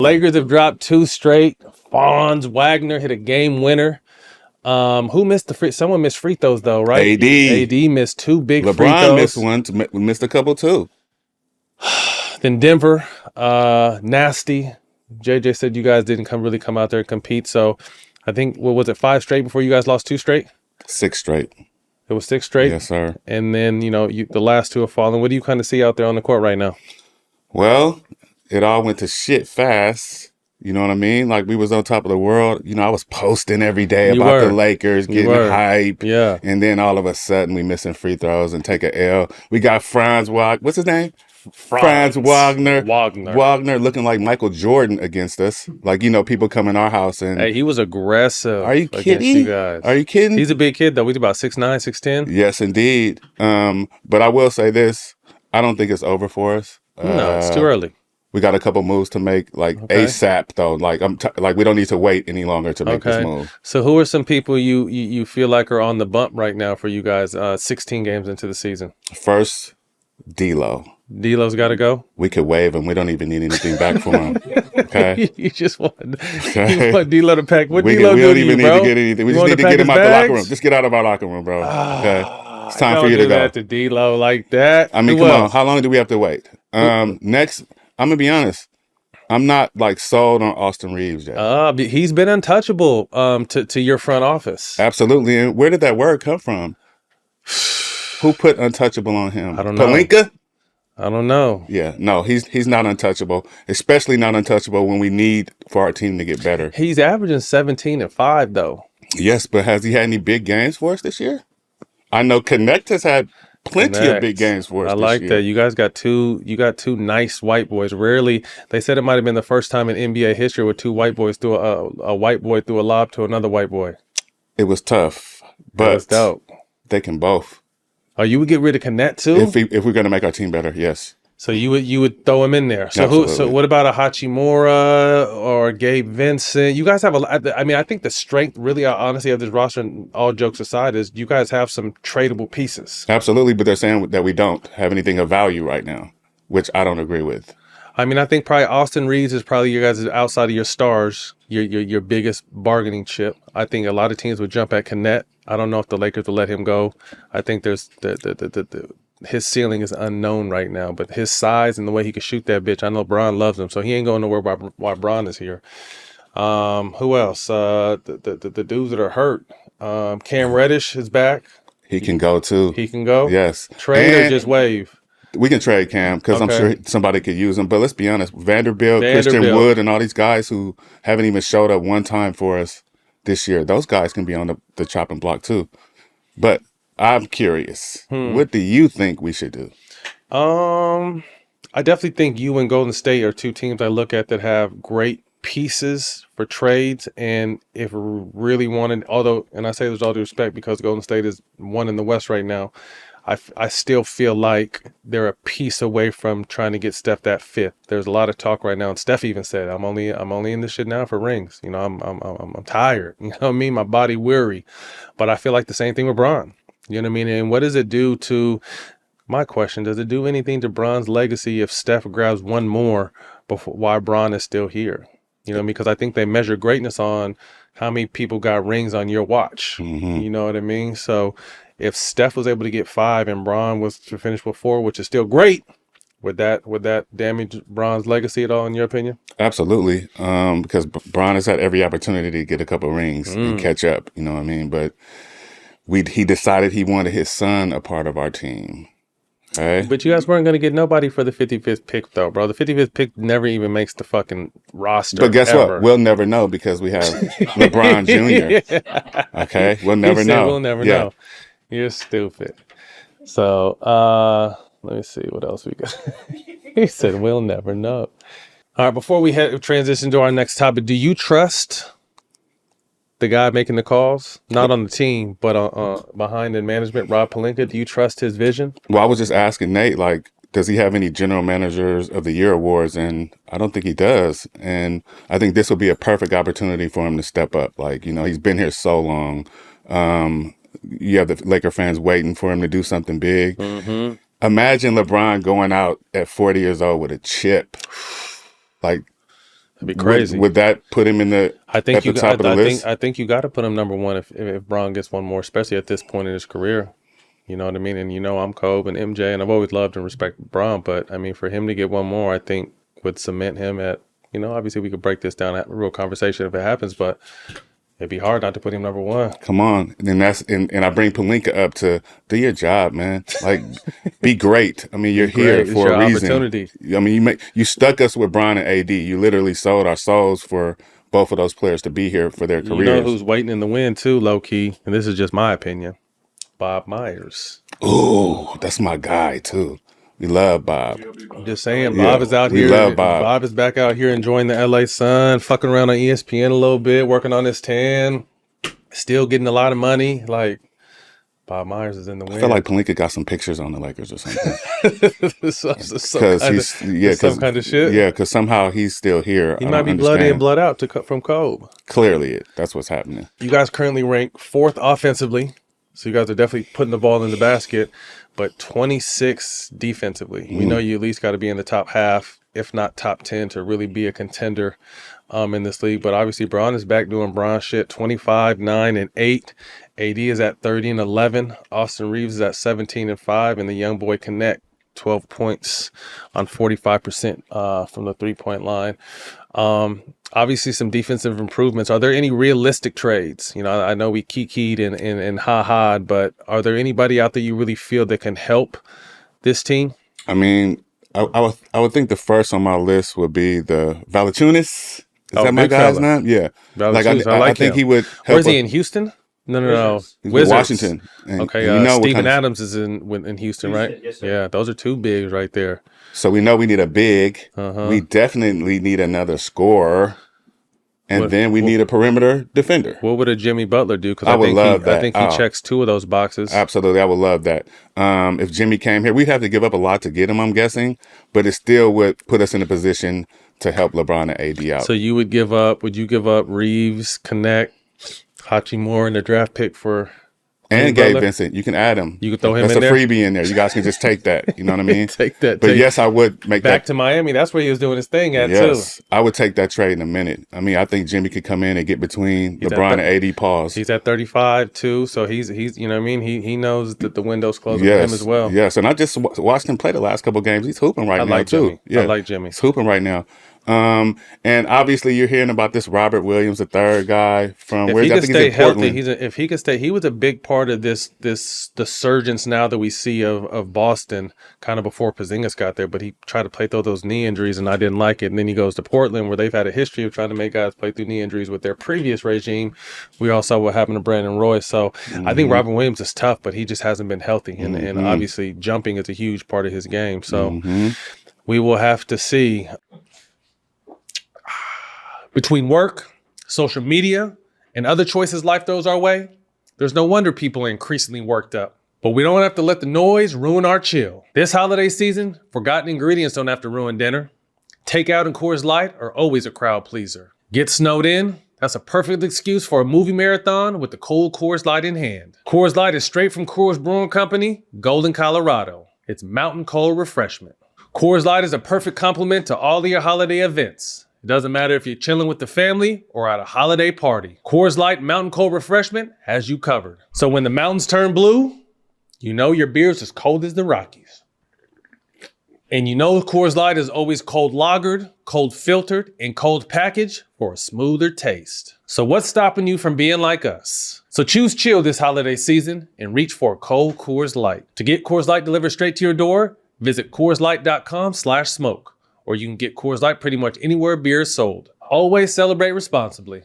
Lakers have dropped 2 straight. Fonz Wagner hit a game winner. Who missed the free? Someone missed free throws though, right? AD missed 2 big free throws. LeBron missed one. Missed a couple too. Then Denver, nasty. JJ said you guys didn't really come out there and compete. So I think, what was it, 5 straight before you guys lost 2 straight? 6 straight. It was 6 straight? Yes, sir. And then, the last 2 have fallen. What do you kind of see out there on the court right now? Well, it all went to shit fast. You know what I mean? Like, we was on top of the world. I was posting every day about the Lakers, getting hype. Yeah. And then all of a sudden, we missing free throws and take an L. We got Franz Wagner. What's his name? Franz Wagner. Wagner looking like Michael Jordan against us. Like, people come in our house and... Hey, he was aggressive. Are you kidding? You guys. Are you kidding? He's a big kid, though. He's about 6'9", 6'10". Yes, indeed. But I will say this. I don't think it's over for us. No, it's too early. We got a couple moves to make, ASAP though. Like we don't need to wait any longer to make this move. So who are some people you feel like are on the bump right now for you guys? 16 games into the season. First, D'Lo. D'Lo's got to go. We could waive him. We don't even need anything back from him. Okay. You just want D'Lo to pack. What D'Lo we do don't to even you, need bro? to get anything. We You just want need to pack get him his out the locker bags? room. Just get out of our locker room, bro. Okay. It's time for you to go. That to D'Lo like that. I mean, Who come else? on. How long do we have to wait? Next, I'm gonna be honest. I'm not sold on Austin Reeves yet. He's been untouchable to your front office. Absolutely. And where did that word come from? Who put untouchable on him? I don't know. Pelinka? I don't know. Yeah, no, he's not untouchable, especially not untouchable when we need for our team to get better. He's averaging 17 and 5 though. Yes, but has he had any big games for us this year? I know Connect has had plenty of big games for us. I like that. You guys got two nice white boys. Rarely, they said it might have been the first time in NBA history where 2 white boys threw a white boy threw a lob to another white boy. It was tough, but was dope. They can both. Oh, you would get rid of Connect too? If we're gonna make our team better, yes. So you would throw him in there. So Absolutely. So what about a Hachimura or Gabe Vincent? You guys have I think the strength really, honestly, of this roster, and all jokes aside, is you guys have some tradable pieces. Absolutely, but they're saying that we don't have anything of value right now, which I don't agree with. I mean, I think probably Austin Reeves is probably you guys outside of your stars, your biggest bargaining chip. I think a lot of teams would jump at Connect. I don't know if the Lakers will let him go. I think there's his ceiling is unknown right now, but his size and the way he can shoot that bitch, I know Bron loves him, so he ain't going nowhere while Bron is here. Who else? The dudes that are hurt. Cam Reddish is back. He can go too. He can go? Yes. Trade or just waive? We can trade Cam because I'm sure somebody could use him. But let's be honest, Vanderbilt, Christian Wood, and all these guys who haven't even showed up one time for us this year, those guys can be on the chopping block too. But I'm curious. What do you think we should do? I definitely think you and Golden State are 2 teams I look at that have great pieces for trades. And if we really wanted, and I say this with all due respect because Golden State is 1 in the West right now, I still feel like they're a piece away from trying to get Steph that 5th. There's a lot of talk right now, and Steph even said, "I'm only in this shit now for rings. I'm tired. You know what I mean? My body weary." But I feel like the same thing with Bron. You know what I mean? And what does it do to my question? Does it do anything to Bron's legacy if Steph grabs 1 more before while Bron is still here? You know what I mean? Because I think they measure greatness on how many people got rings on your watch. Mm-hmm. You know what I mean? So if Steph was able to get 5 and Bron was to finish with 4, which is still great, would that damage Bron's legacy at all, in your opinion? Absolutely, because Bron has had every opportunity to get a couple rings and catch up. You know what I mean? But he decided he wanted his son a part of our team. Okay? But you guys weren't going to get nobody for the 55th pick, though, bro. The 55th pick never even makes the fucking roster. But guess what? We'll never know because we have LeBron Jr. Okay? We'll never know. We'll never know. You're stupid. So, let me see what else we got. He said, we'll never know. All right, before we transition to our next topic, do you trust the guy making the calls? Not on the team, but behind in management, Rob Pelinka. Do you trust his vision? Well, I was just asking Nate, does he have any General Managers of the Year awards? And I don't think he does. And I think this will be a perfect opportunity for him to step up. He's been here so long. You have the Laker fans waiting for him to do something big. Mm-hmm. Imagine LeBron going out at 40 years old with a chip. That'd be crazy. Would that put him in the I think at the top of the list? I think you got to put him number one if Bron gets one more, especially at this point in his career. You know what I mean? And I'm Kobe and MJ, and I've always loved and respected Bron, but I mean, for him to get one more, I think would cement him at. Obviously we could break this down, have a real conversation if it happens, but it'd be hard not to put him number one. Come on. And I bring Pelinka up to do your job, man. Like, be great. I mean, you're here for a reason. Opportunity. I mean, you stuck us with Bron and AD. You literally sold our souls for both of those players to be here for their careers. You know who's waiting in the wind too, low key, and this is just my opinion. Bob Myers. Ooh, that's my guy too. We love Bob. I'm just saying, Bob is out here. We love Bob. Bob is back out here enjoying the LA sun, fucking around on ESPN a little bit, working on his tan, still getting a lot of money. Like, Bob Myers is in the wind. I feel like Pelinka got some pictures on the Lakers or something. some kind of shit. Yeah, because somehow he's still here. He might be blood in, blood out from Kobe. Clearly, that's what's happening. You guys currently rank 4th offensively, so you guys are definitely putting the ball in the basket, but 26 defensively. We know you at least got to be in the top half, if not top 10, to really be a contender in this league. But obviously, Bron is back doing Bron shit. 25, 9, and 8. AD is at 30 and 11. Austin Reeves is at 17 and 5, and the young boy Connect 12 points on 45% from the 3-point line. Obviously, some defensive improvements. Are there any realistic trades? I know we kikied and ha-ha'd, but are there anybody out there you really feel that can help this team? I mean, I would think the first on my list would be the Valanciunas. Is that my guy's name? Yeah. Like I think him. he would help. Where's he in Houston? No. Wizards. Washington. And, okay, Steven Adams is in Houston, right? Yes, sir. Yeah, those are two bigs right there. So we know we need a big. We definitely need another scorer. And then we need a perimeter defender. What would a Jimmy Butler do? Because I think he checks 2 of those boxes. Absolutely. I would love that. If Jimmy came here, we'd have to give up a lot to get him, I'm guessing. But it still would put us in a position to help LeBron and AD out. So would you give up Reeves, Connect, Hachimura in the draft pick for and Gabe Vincent? You can add him. You can throw him in there. That's a freebie in there. You guys can just take that. You know what I mean? Take that. But yes, I would make back to Miami. That's where he was doing his thing at too. I would take that trade in a minute. I mean, I think Jimmy could come in and get between LeBron and AD paws. He's at 35 too, so he's you know what I mean. He knows that the window's closing for him as well. Yes, and I just watched him play the last couple of games. He's hooping right now too. Yeah, I like Jimmy. He's hooping right now. And obviously you're hearing about this Robert Williams, the third guy from where I think he's in Portland. If he could stay, he was a big part of the surgence now that we see of Boston kind of before Porzingis got there, but he tried to play through those knee injuries and I didn't like it. And then he goes to Portland where they've had a history of trying to make guys play through knee injuries with their previous regime. We all saw what happened to Brandon Roy. So I think Robert Williams is tough, but he just hasn't been healthy. And obviously jumping is a huge part of his game. So we will have to see. Between work, social media, and other choices life throws our way, there's no wonder people are increasingly worked up. But we don't have to let the noise ruin our chill. This holiday season, forgotten ingredients don't have to ruin dinner. Takeout and Coors Light are always a crowd pleaser. Get snowed in? That's a perfect excuse for a movie marathon with the cold Coors Light in hand. Coors Light is straight from Coors Brewing Company, Golden, Colorado. It's mountain cold refreshment. Coors Light is a perfect complement to all of your holiday events. It doesn't matter if you're chilling with the family or at a holiday party. Coors Light Mountain Cold Refreshment has you covered. So when the mountains turn blue, you know your beer's as cold as the Rockies. And you know Coors Light is always cold lagered, cold filtered, and cold packaged for a smoother taste. So what's stopping you from being like us? So choose chill this holiday season and reach for a cold Coors Light. To get Coors Light delivered straight to your door, visit CoorsLight.com/smoke. Or you can get Coors Light pretty much anywhere beer is sold. Always celebrate responsibly.